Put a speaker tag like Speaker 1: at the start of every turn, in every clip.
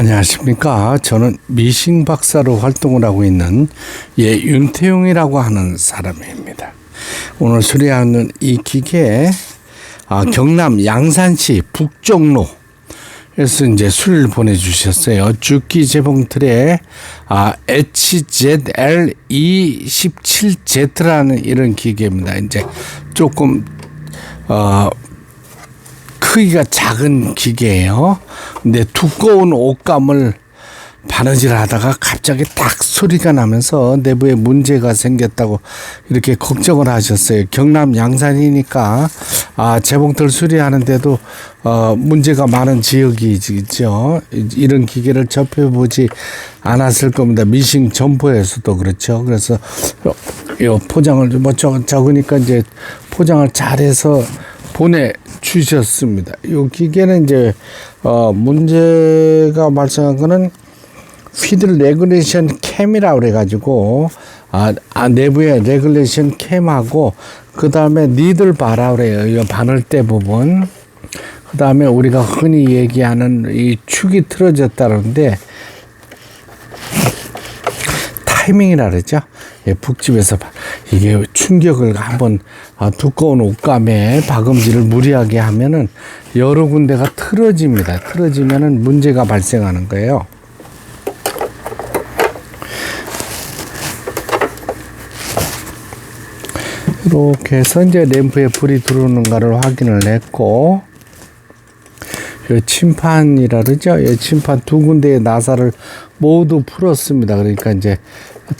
Speaker 1: 안녕하십니까. 저는 미싱 박사로 활동을 하고 있는 윤태용이라고 하는 사람입니다. 오늘 수리하는 이 기계, 경남 양산시 북종로에서 이제 수리를 보내주셨어요. 주기 재봉틀에 HZL217Z라는 이런 기계입니다. 이제 조금 크기가 작은 기계예요. 근데 두꺼운 옷감을 바느질 하다가 갑자기 딱 소리가 나면서 내부에 문제가 생겼다고 이렇게 걱정을 하셨어요. 경남 양산이니까 재봉틀 수리하는데도 문제가 많은 지역이죠. 이런 기계를 접해보지 않았을 겁니다. 미싱 점포에서도 그렇죠. 그래서 요 포장을 뭐 적으니까 이제 포장을 잘해서 보내주셨습니다. 이 기계는 이제 문제가 발생한 거는 피드 레귤레이션 캠이라고 그래가지고 내부에 레귤레이션 캠하고 그 다음에 니들 바라 그래요. 이 바늘대 부분. 그 다음에 우리가 흔히 얘기하는 이 축이 틀어졌다는데 타이밍이라 그러죠. 북집에서 이게 충격을 한번 두꺼운 옷감에 박음질을 무리하게 하면은 여러 군데가 틀어집니다. 틀어지면은 문제가 발생하는 거예요. 이렇게 해서 이제 램프에 불이 들어오는가를 확인을 했고, 이 침판이라 그러죠. 이 침판 두 군데의 나사를 모두 풀었습니다. 그러니까 이제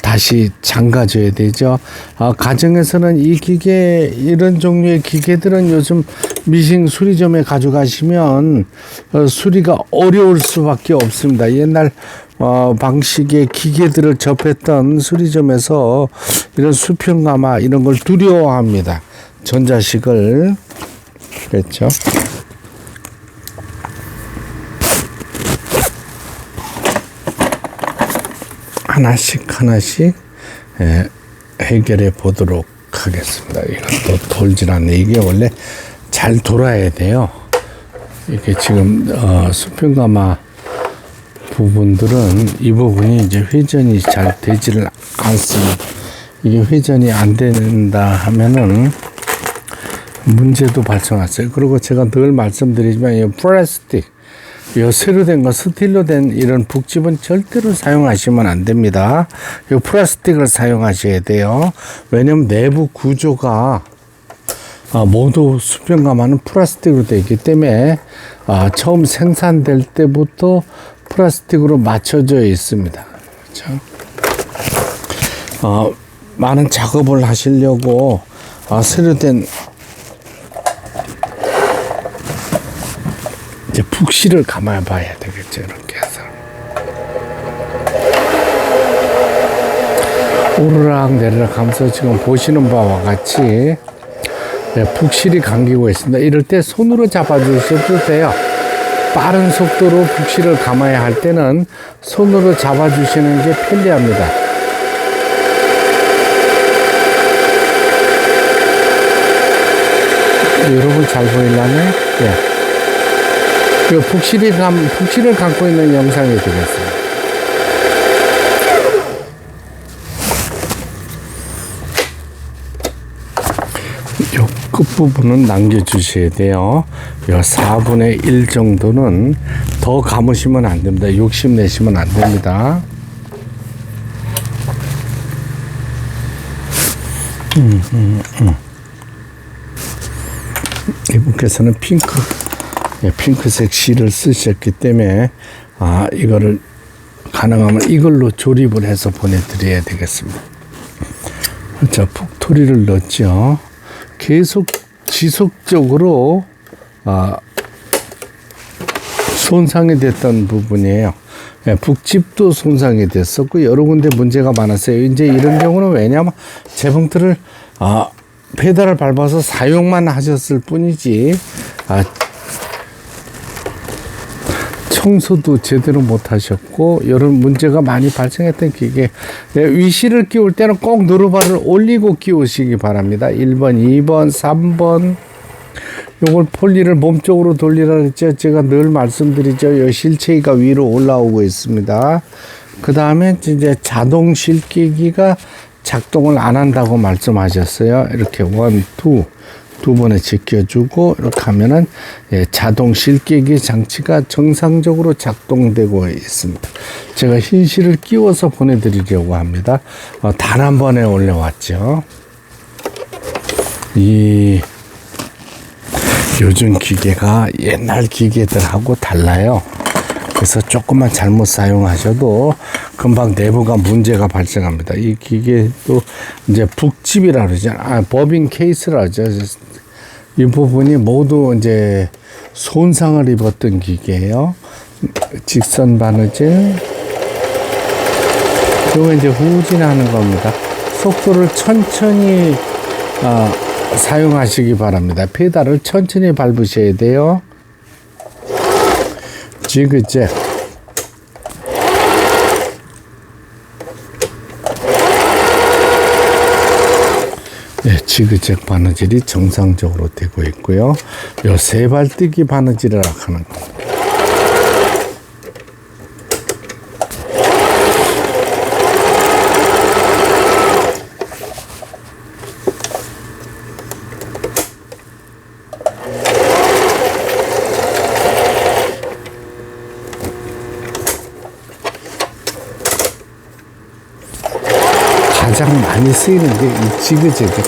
Speaker 1: 다시 잠가줘야 되죠. 가정에서는 이 기계, 이런 종류의 기계들은 요즘 미싱 수리점에 가져가시면 수리가 어려울 수밖에 없습니다. 옛날 방식의 기계들을 접했던 수리점에서 이런 수평가마 이런 걸 두려워합니다. 전자식을. 그렇죠. 하나씩 해결해 보도록 하겠습니다. 이것도 돌질 않네. 이게 원래 잘 돌아야 돼요. 이게 지금 수평가마 부분들은 이 부분이 이제 회전이 잘 되지를 않습니다. 이게 회전이 안 된다 하면은 문제도 발생했어요. 그리고 제가 늘 말씀드리지만 이 플라스틱, 이 새로 된 거 스틸로 된 이런 북집은 절대로 사용하시면 안 됩니다. 이 플라스틱을 사용하셔야 돼요. 왜냐면 내부 구조가 모두 수평가마는 플라스틱으로 되어 있기 때문에 처음 생산될 때부터 플라스틱으로 맞춰져 있습니다. 그렇죠? 많은 작업을 하시려고 새로 된 이제 북실을 감아 봐야 되겠죠. 이렇게 해서 오르락 내리락 하면서 지금 보시는 바와 같이 북실이 감기고 있습니다. 이럴 때 손으로 잡아주셔도 돼요. 빠른 속도로 북실을 감아야 할 때는 손으로 잡아주시는 게 편리합니다. 여러분 잘 보이려면 이 북실을 감고 있는 영상이 되겠습니다. 이 끝부분은 남겨주셔야 돼요. 이 4분의 1 정도는 더 감으시면 안 됩니다. 욕심내시면 안 됩니다. 이분께서는 핑크색 실을 쓰셨기 때문에 이거를 가능하면 이걸로 조립을 해서 보내드려야 되겠습니다. 자, 북토리를 넣었죠. 계속 지속적으로 손상이 됐던 부분이에요. 북집도 손상이 됐었고 여러 군데 문제가 많았어요. 이제 이런 경우는 왜냐하면 재봉틀을 페달을 밟아서 사용만 하셨을 뿐이지 청소도 제대로 못 하셨고 이런 문제가 많이 발생했던 기계. 위실을 끼울 때는 꼭 노루발을 올리고 끼우시기 바랍니다. 1번, 2번, 3번 요걸 폴리를 몸쪽으로 돌리라 그랬죠. 제가 늘 말씀드리죠. 요 실체기가 위로 올라오고 있습니다. 그 다음에 이제 자동 실기기가 작동을 안 한다고 말씀하셨어요. 이렇게 두 번에 제껴주고 이렇게 하면은 자동 실기기 장치가 정상적으로 작동되고 있습니다. 제가 흰실을 끼워서 보내드리려고 합니다. 단 한 번에 올려왔죠. 이 요즘 기계가 옛날 기계들하고 달라요. 그래서 조금만 잘못 사용하셔도 금방 내부가 문제가 발생합니다. 이 기계도 이제 북집이라 그러죠. 버빙 케이스라 그러죠. 이 부분이 모두 이제 손상을 입었던 기계예요. 직선 바느질. 이거 이제 후진하는 겁니다. 속도를 천천히 사용하시기 바랍니다. 페달을 천천히 밟으셔야 돼요. 지그재. 네, 지그재 바느질이 정상적으로 되고 있고요. 요 세발뜨기 바느질을 하는 겁니다. 가장 많이 쓰이는 게 이 지그재그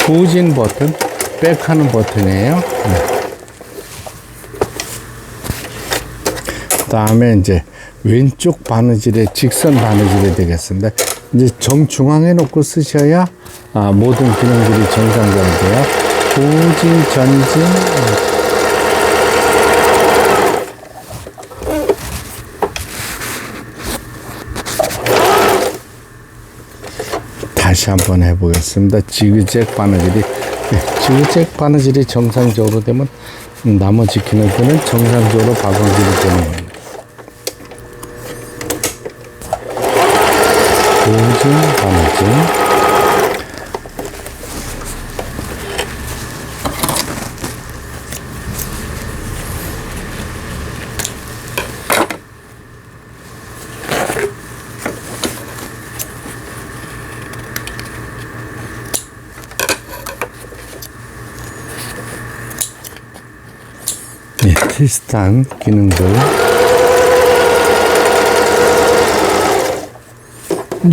Speaker 1: 후진 버튼, 백하는 버튼이에요. 네. 그 다음에 이제 왼쪽 바느질에 직선 바느질이 되겠습니다. 이제 정중앙에 놓고 쓰셔야 모든 기능들이 정상적으로 돼요. 후진, 전진. 다시 한번 해보겠습니다. 지그재그 바느질이 지그재그 바느질이 정상적으로 되면 나머지 기능들은 정상적으로 박음질이 되는 겁니다. 후진 바느질. 네, 테스트한 기능들.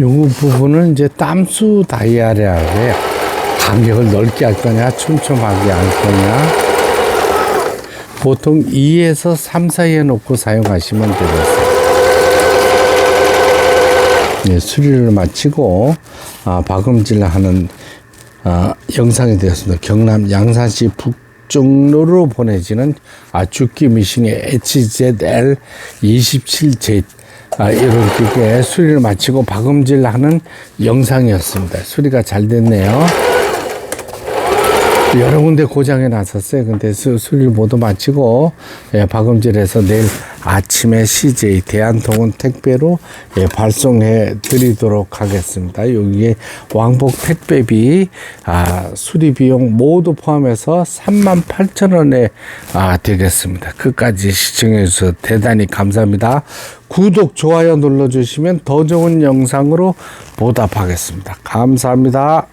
Speaker 1: 요 부분은 이제 땀수 다이아라고 해요. 간격을 넓게 할 거냐, 촘촘하게 할 거냐. 보통 2에서 3 사이에 놓고 사용하시면 되겠어요. 네, 수리를 마치고 박음질을 하는 영상이 되었습니다. 경남 양산시 북종로로 보내지는 주기 미싱의 HZL27Z 이런 기계에 수리를 마치고 박음질 하는 영상이었습니다. 수리가 잘 됐네요. 여러 군데 고장이 났었어요. 근데 수리를 모두 마치고 박음질해서 내일 아침에 CJ 대한통운 택배로 발송해 드리도록 하겠습니다. 여기에 왕복 택배비, 수리 비용 모두 포함해서 38,000원에 되겠습니다. 끝까지 시청해 주셔서 대단히 감사합니다. 구독, 좋아요 눌러주시면 더 좋은 영상으로 보답하겠습니다. 감사합니다.